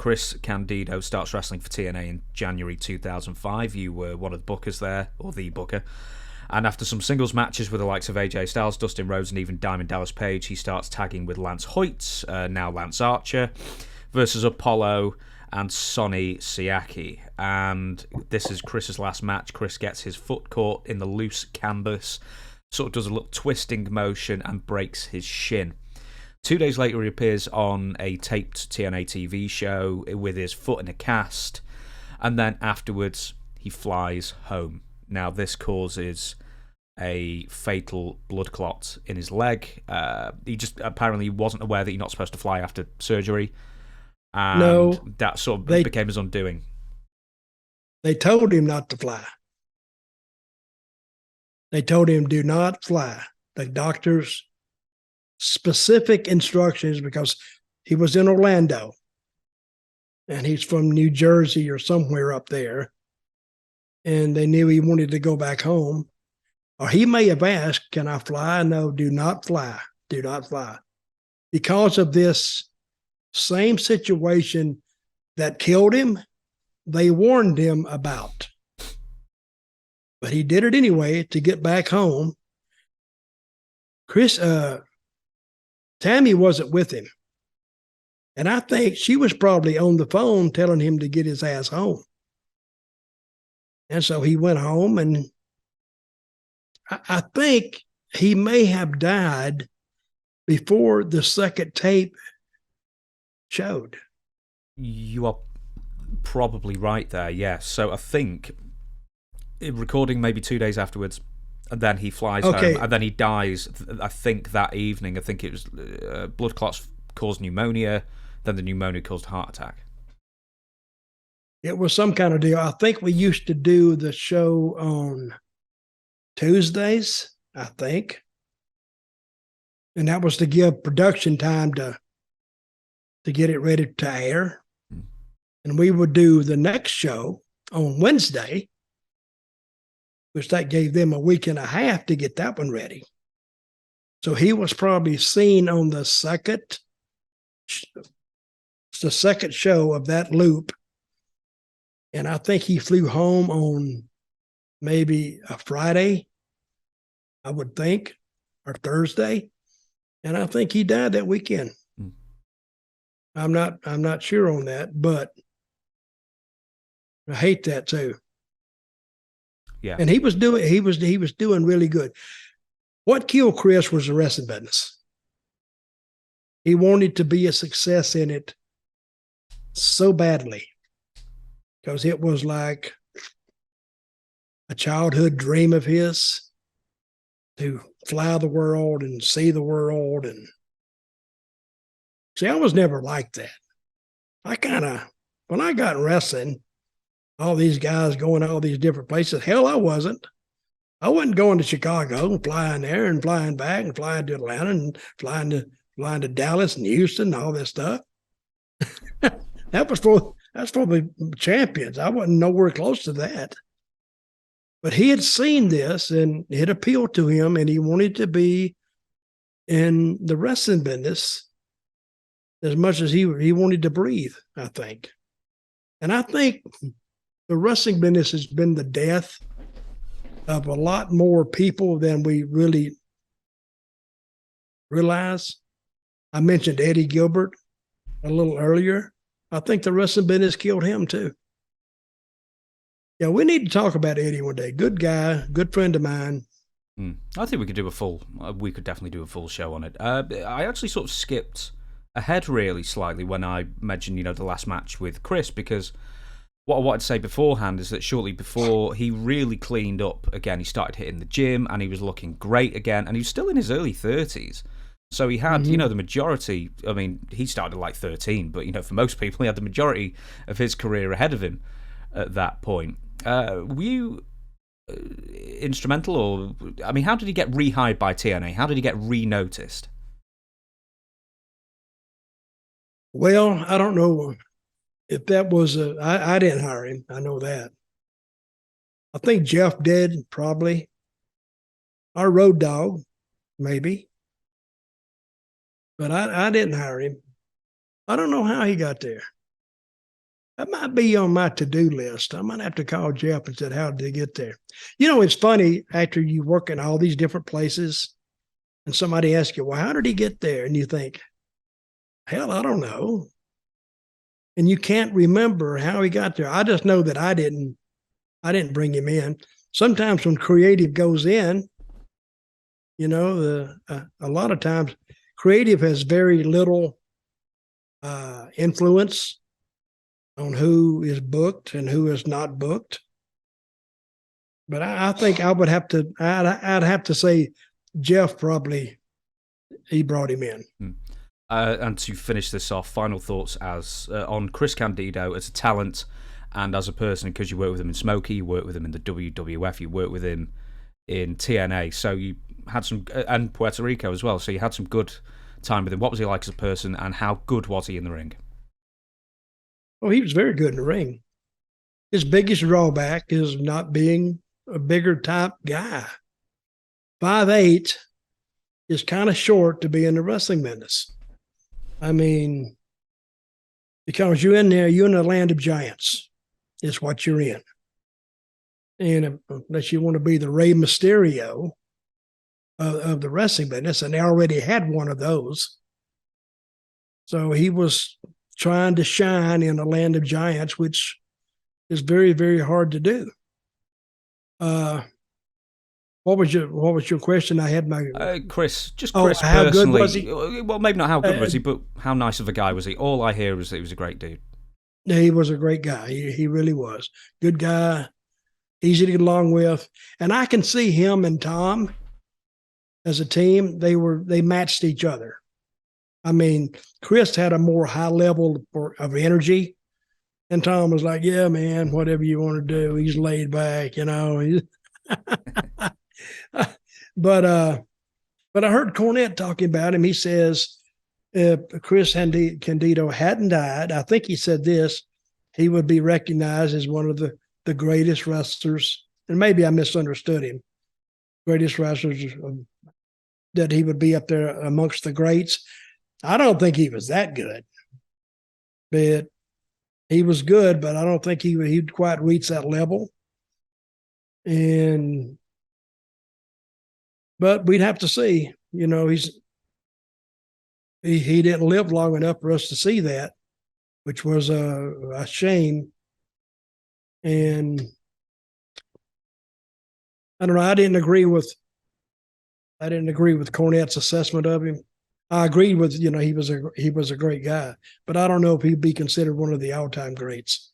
Chris Candido starts wrestling for TNA in January 2005. You were one of the bookers there, or the booker. And after some singles matches with the likes of AJ Styles, Dustin Rhodes, and even Diamond Dallas Page, he starts tagging with Lance Hoyt, now Lance Archer, versus Apollo and Sonny Siaki. And this is Chris's last match. Chris gets his foot caught in the loose canvas, sort of does a little twisting motion, and breaks his shin. 2 days later, he appears on a taped TNA TV show with his foot in a cast, and then afterwards, he flies home. Now, this causes a fatal blood clot in his leg. He just apparently wasn't aware that you're not supposed to fly after surgery, and No, that sort of became his undoing. They told him not to fly. They told him, do not fly. The doctors specific instructions, because he was in Orlando and he's from New Jersey or somewhere up there, and they knew he wanted to go back home. Or he may have asked, can I fly? No, do not fly. Do not fly. Because of this same situation that killed him, they warned him about. But he did it anyway to get back home. Tammy wasn't with him. And I think she was probably on the phone telling him to get his ass home. And so he went home, and I think he may have died before the second tape showed. You are probably right there, yes. So I think recording maybe 2 days afterwards, and then he flies home, and then he dies, I think, that evening. I think it was blood clots caused pneumonia, then the pneumonia caused a heart attack. It was some kind of deal. I think we used to do the show on Tuesdays, I think. And that was to give production time to get it ready to air. And we would do the next show on Wednesday, which that gave them a week and a half to get that one ready. So he was probably seen on the second show of that loop. And I think he flew home on maybe a Friday, I would think, or Thursday. And I think he died that weekend. I'm not sure on that, but I hate that too. Yeah. And he was doing really good. What killed Chris was the wrestling business. He wanted to be a success in it so badly, because it was like a childhood dream of his to fly the world and see the world. And see, I was never like that. When I got in wrestling, all these guys going all these different places, hell, I wasn't. I wasn't going to Chicago and flying there and flying back and flying to Atlanta and flying to Dallas and Houston and all this stuff. That's for the champions. I wasn't nowhere close to that. But he had seen this, and it appealed to him, and he wanted to be in the wrestling business as much as he wanted to breathe, I think. And I think the wrestling business has been the death of a lot more people than we really realize. I mentioned Eddie Gilbert a little earlier. I think the wrestling business killed him too. Yeah, we need to talk about Eddie one day. Good guy, good friend of mine. I think we could definitely do a full show on it. I actually sort of skipped ahead really slightly when I mentioned, the last match with Chris, because what I wanted to say beforehand is that shortly before he really cleaned up again, he started hitting the gym and he was looking great again, and he was still in his early 30s. So he had, the majority, he started at like 13, but, for most people, he had the majority of his career ahead of him at that point. Were you instrumental, or, how did he get rehired by TNA? How did he get re-noticed? Well, I don't know if that was I didn't hire him. I know that. I think Jeff did, probably. Our road dog, maybe. But I didn't hire him. I don't know how he got there. That might be on my to-do list. I might have to call Jeff and said, how did they get there? You know, it's funny after you work in all these different places and somebody asks you, well, how did he get there? And you think, hell, I don't know. And you can't remember how he got there. I just know that I didn't bring him in. Sometimes when creative goes in, you know, a lot of times creative has very little influence on who is booked and who is not booked. But I think I would have to, I'd have to say Jeff probably, he brought him in. And to finish this off, final thoughts as on Chris Candido as a talent and as a person, because you work with him in Smokey, you work with him in the WWF, you work with him in TNA, so you had some, and Puerto Rico as well, so you had some good time with him. What was he like as a person, and how good was he in the ring? Oh, he was very good in the ring. His biggest drawback is not being a bigger type guy. 5'8" is kind of short to be in the wrestling business. I mean, because you're in there, you're in the land of giants, is what you're in. And unless you want to be the Rey Mysterio of the wrestling business, and they already had one of those. So he was trying to shine in the land of giants, which is very, very hard to do. What was your question? I had my Chris. Just Chris. How personally, good was he? Well, maybe not how good was he, but how nice of a guy was he? All I hear is that he was a great dude. He was a great guy. He really was. Good guy, easy to get along with, and I can see him and Tom as a team. They matched each other. I mean, Chris had a more high level of energy, and Tom was like, "Yeah, man, whatever you want to do." He's laid back, you know. But I heard Cornette talking about him. He says if Chris Candido hadn't died, I think he said this, he would be recognized as one of the greatest wrestlers. And maybe I misunderstood him. Greatest wrestlers, that he would be up there amongst the greats. I don't think he was that good, but he was good, but I don't think he'd quite reach that level. But we'd have to see. You know, he didn't live long enough for us to see that, which was a shame. And I don't know. I didn't agree with Cornette's assessment of him. I agreed with, he was a great guy, but I don't know if he'd be considered one of the all-time greats.